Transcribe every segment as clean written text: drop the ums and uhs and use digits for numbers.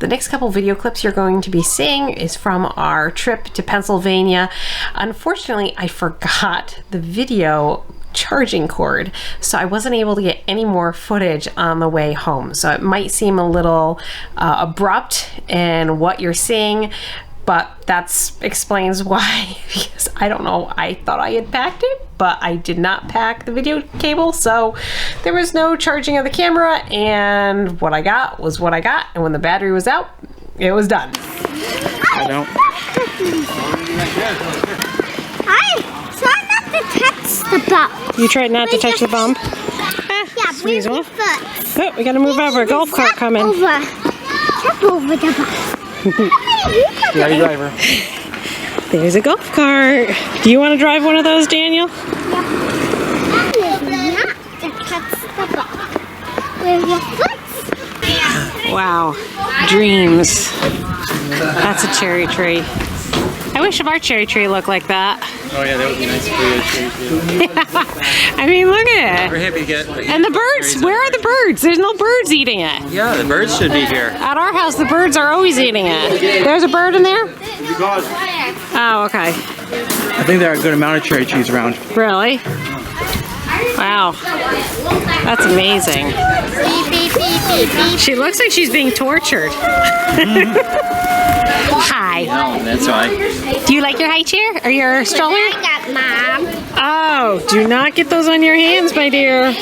The next couple video clips you're going to be seeing is from our trip to Pennsylvania. Unfortunately, I forgot the video charging cord, so I wasn't able to get any more footage on the way home. So it might seem a little abrupt in what you're seeing, but that explains why, because I don't know, I thought I had packed it, but I did not pack the video cable, so there was no charging of the camera, and what I got was what I got, and when the battery was out, it was done. I don't. The bump. You tried not to touch the bump? Yeah, squeeze move off. your foot. Oh, we gotta move over. A golf cart coming. Step over the bump. Yeah, you driver. There's a golf cart. Do you want to drive one of those, Daniel? That is not to touch the bump. Where's your foot? Wow. Dreams. That's a cherry tree. I wish our cherry tree looked like that. Oh yeah, that would be nice for you. Yeah. I mean, look at We're it. happy to get. And the birds, where are the birds? There's no birds eating it. Yeah, the birds should be here. At our house, the birds are always eating it. There's a bird in there? Oh, okay. I think there are a good amount of cherry trees around. Really? Wow. That's amazing. Beep, beep, beep, beep, beep. She looks like she's being tortured. Hi. No, that's why. Do you like your high chair or your stroller? I got Mom. Oh, do not get those on your hands, my dear.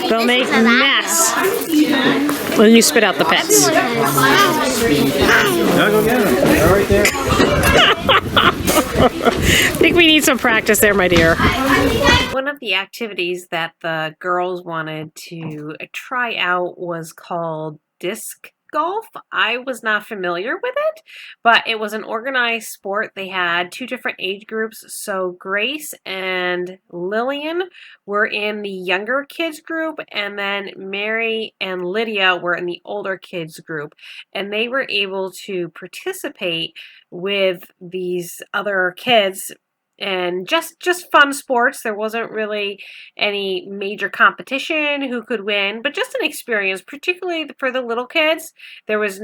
They'll make a mess when you spit out the pets. No, go get them. They're right there. I think we need some practice there, my dear. One of the activities that the girls wanted to try out was called disc golf. I was not familiar with it, but it was an organized sport. They had two different age groups. So Grace and Lillian were in the younger kids group, and then Mary and Lydia were in the older kids group, and they were able to participate with these other kids. And just fun sports. There wasn't really any major competition who could win, but just an experience, particularly for the little kids. There was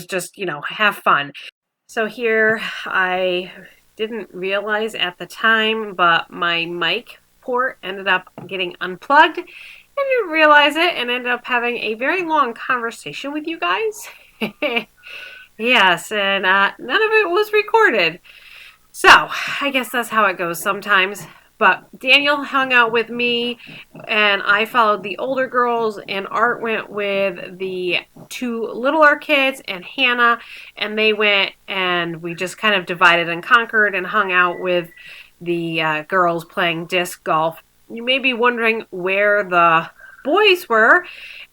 just, have fun. So here, I didn't realize at the time, but my mic port ended up getting unplugged. I didn't realize it and ended up having a very long conversation with you guys. Yes, and none of it was recorded. So, I guess that's how it goes sometimes. But Daniel hung out with me, and I followed the older girls, and Art went with the two littler kids and Hannah, and they went, and we just kind of divided and conquered and hung out with the girls playing disc golf. You may be wondering where the boys were,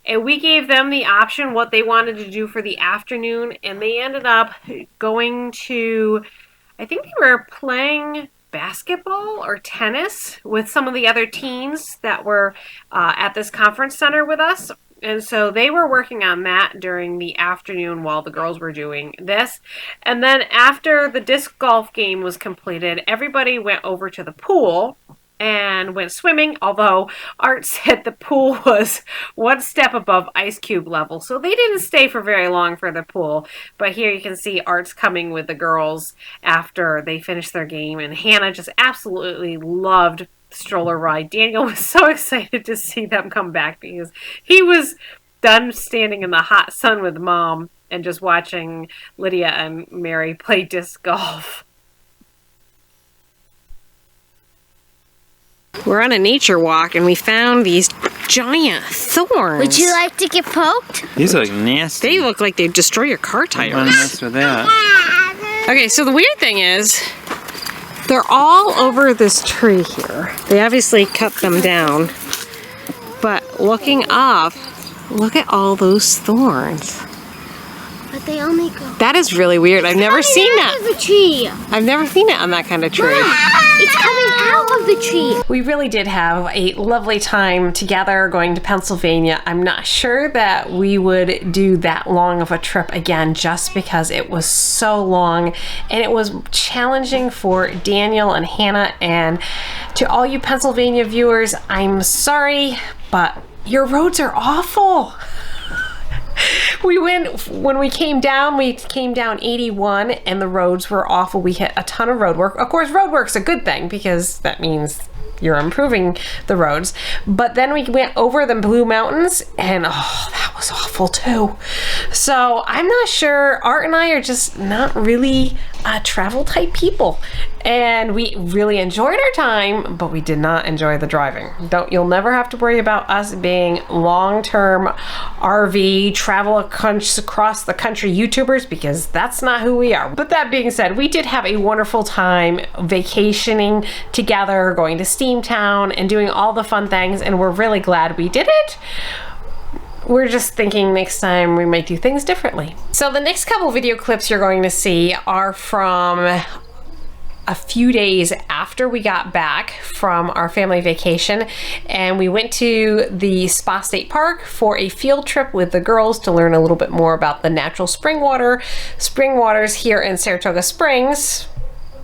and we gave them the option what they wanted to do for the afternoon, and they ended up going to... I think they were playing basketball or tennis with some of the other teens that were at this conference center with us. And so they were working on that during the afternoon while the girls were doing this. And then after the disc golf game was completed, everybody went over to the pool and went swimming, although Art said the pool was one step above ice cube level, so they didn't stay for very long for the pool. But here you can see Art's coming with the girls after they finished their game, and Hannah just absolutely loved the stroller ride. Daniel was so excited to see them come back because he was done standing in the hot sun with Mom and just watching Lydia and Mary play disc golf. We're on a nature walk and we found these giant thorns. Would you like to get poked? These look nasty. They look like they'd destroy your car I don't tires. mess with that. Okay, so the weird thing is, they're all over this tree here. They obviously cut them down. But looking up, look at all those thorns. But they only go... That is really weird. I've never seen that. Out of the tree. I've never seen it on that kind of tree. It's coming out of the tree. We really did have a lovely time together going to Pennsylvania. I'm not sure that we would do that long of a trip again just because it was so long and it was challenging for Daniel and Hannah. And to all you Pennsylvania viewers, I'm sorry, but your roads are awful. When we came down 81 and the roads were awful. We hit a ton of road work. Of course, road work's a good thing because that means you're improving the roads. But then we went over the Blue Mountains and that was awful too. So I'm not sure. Art and I are just not really travel type people. And we really enjoyed our time, but we did not enjoy the driving. You'll never have to worry about us being long-term RV travel across the country YouTubers, because that's not who we are. But that being said, we did have a wonderful time vacationing together, going to Steamtown and doing all the fun things, and we're really glad we did it. We're just thinking next time we might do things differently. So the next couple video clips you're going to see are from a few days after we got back from our family vacation, and we went to the Spa State Park for a field trip with the girls to learn a little bit more about the natural spring waters here in Saratoga Springs,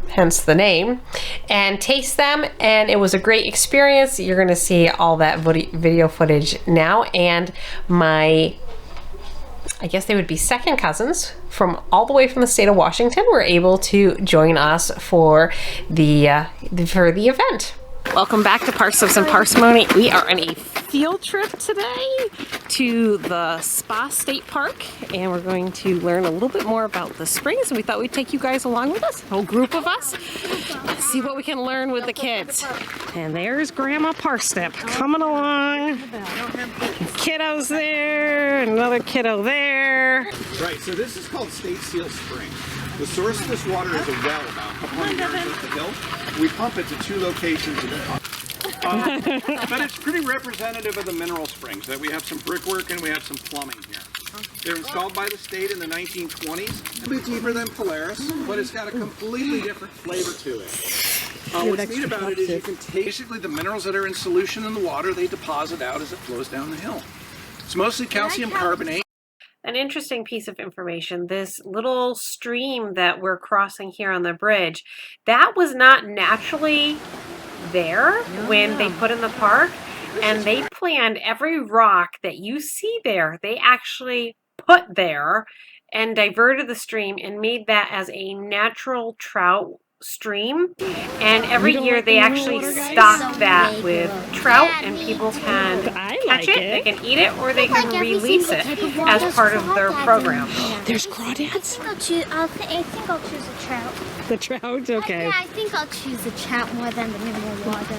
hence the name, and taste them. And it was a great experience. You're going to see all that video footage now, and I guess they would be second cousins from all the way from the state of Washington were able to join us for the event. Welcome back to Parsnips and Parsimony. We are on a field trip today to the Spa State Park, and we're going to learn a little bit more about the springs. And we thought we'd take you guys along with us, a whole group of us, and see what we can learn with the kids. And there's Grandma Parsnip coming along. Kiddos there, another kiddo there. Right, so this is called State Seal Spring. The source of this water is a well about a couple hundred yards up the hill. We pump it to 2 locations in the pump. But it's pretty representative of the mineral springs, that we have some brickwork and we have some plumbing here. They're installed by the state in the 1920s. A bit deeper than Polaris, but it's got a completely different flavor to it. What's neat about it is you can taste basically the minerals that are in solution in the water, they deposit out as it flows down the hill. It's mostly calcium carbonate. An interesting piece of information, this little stream that we're crossing here on the bridge, that was not naturally there when they put in the park, and they planned every rock that you see there, they actually put there and diverted the stream and made that as a natural trout stream. And every year they actually stock that with trout, and people can catch it, they can eat it, or they can release it as part of their program. There's crawdads? I think I'll choose a trout. The trout? Okay. Yeah, I think I'll choose a trout more than the mineral water.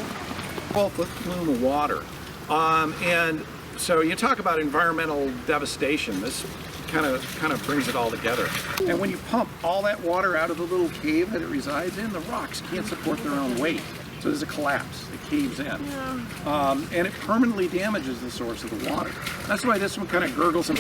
12-foot plume of water. And so you talk about environmental devastation. This kind of brings it all together. And when you pump all that water out of the little cave that it resides in, the rocks can't support their own weight. So there's a collapse. It caves in. And it permanently damages the source of the water. That's why this one kind of gurgles and...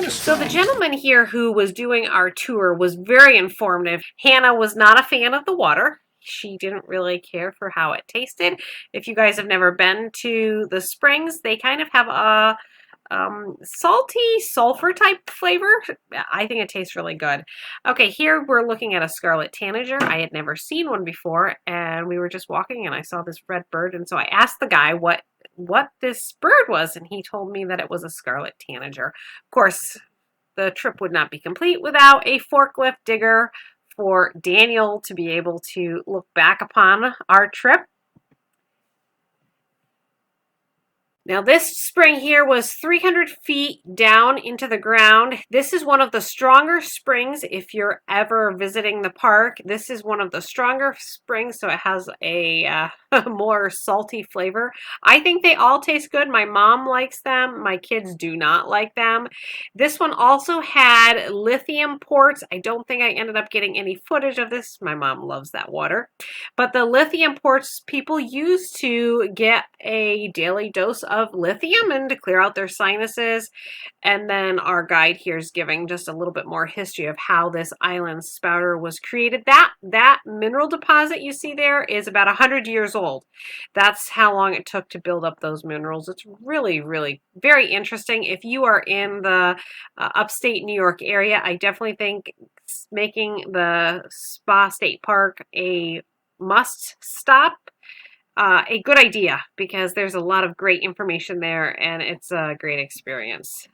So the gentleman here who was doing our tour was very informative. Hannah was not a fan of the water. She didn't really care for how it tasted. If you guys have never been to the springs, they kind of have a salty sulfur type flavor. I think it tastes really good. Okay, here we're looking at a scarlet tanager. I had never seen one before, and we were just walking and I saw this red bird, and so I asked the guy what this bird was, and he told me that it was a scarlet tanager. Of course, the trip would not be complete without a forklift digger for Daniel to be able to look back upon our trip. Now this spring here was 300 feet down into the ground. This is one of the stronger springs if you're ever visiting the park. This is one of the stronger springs, so it has a more salty flavor. I think they all taste good. My mom likes them. My kids do not like them. This one also had lithium ports. I don't think I ended up getting any footage of this. My mom loves that water. But the lithium ports people use to get a daily dose of lithium and to clear out their sinuses. And then our guide here is giving just a little bit more history of how this island spouter was created. That mineral deposit you see there is about 100 years old. That's how long it took to build up those minerals. It's really, really very interesting. If you are in the upstate New York area, I definitely think making the Spa State Park a must stop. a good idea because there's a lot of great information there and it's a great experience.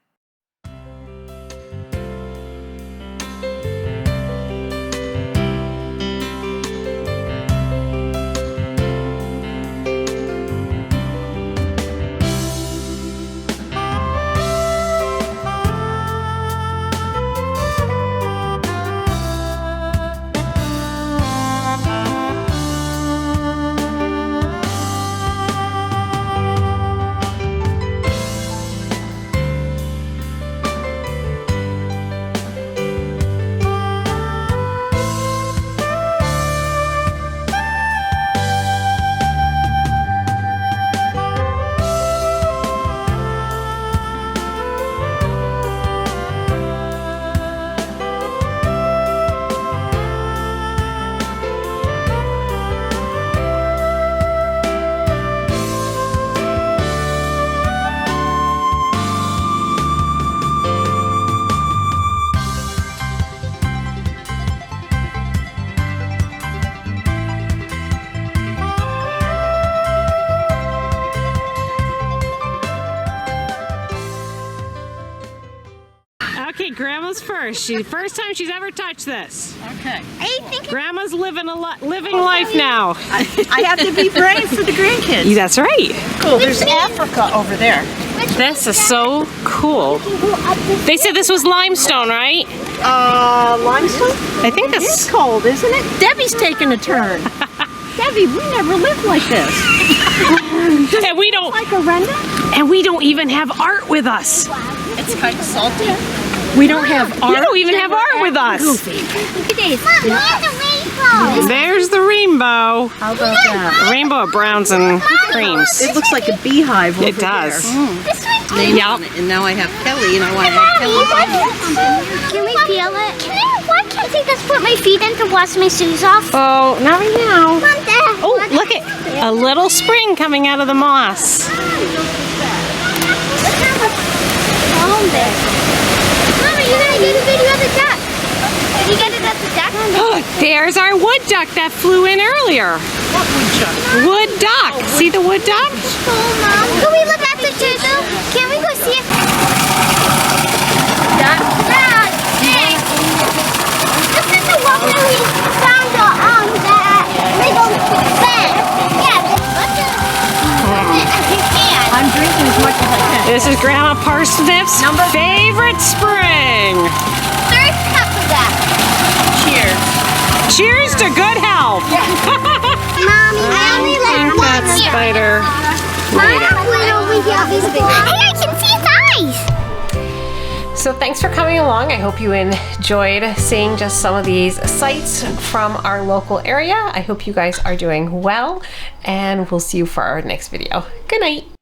Okay, Grandma's first. First time she's ever touched this. Okay. I think Grandma's living life now. I have to be brave for the grandkids. That's right. Cool. There's Africa over there. This is so cool. They said this was limestone, right? Limestone? I think It's this. cold, isn't it? Debbie's taking a turn. Debbie, we never lived like this. And we don't. Like a render? And we don't even have art with us. It's kind of salty. We don't have art. You don't even have art with us. Look at this. Mom, look the rainbow. There's the rainbow. How about that? A rainbow of browns and creams. It looks like a beehive over It does. This one's Name Yep. on it, and now I have Kelly, and I want to have Kelly. Can we peel it? Why can't I just put my feet in to wash my shoes off? Oh, not right now. Mom, Dad. Oh, look at a little spring coming out of the moss. Found it. Mama, you gotta get a video of the duck. Did you get it at the duck? There's our wood duck that flew in earlier. What woodchuck? Wood duck. See the wood duck? Oh, Mom. Can we look at the turtle? Can we go see it? Dad, hey. This is the one that we found that little bed. Yeah, I'm drinking as much as I can. This is Grandma Parsnips' favorite spring. third cup of that. Cheers. Cheers to good health. Mommy, I only like That one here. spider. Hey, I can see its eyes. So thanks for coming along. I hope you enjoyed seeing just some of these sights from our local area. I hope you guys are doing well, and we'll see you for our next video. Good night.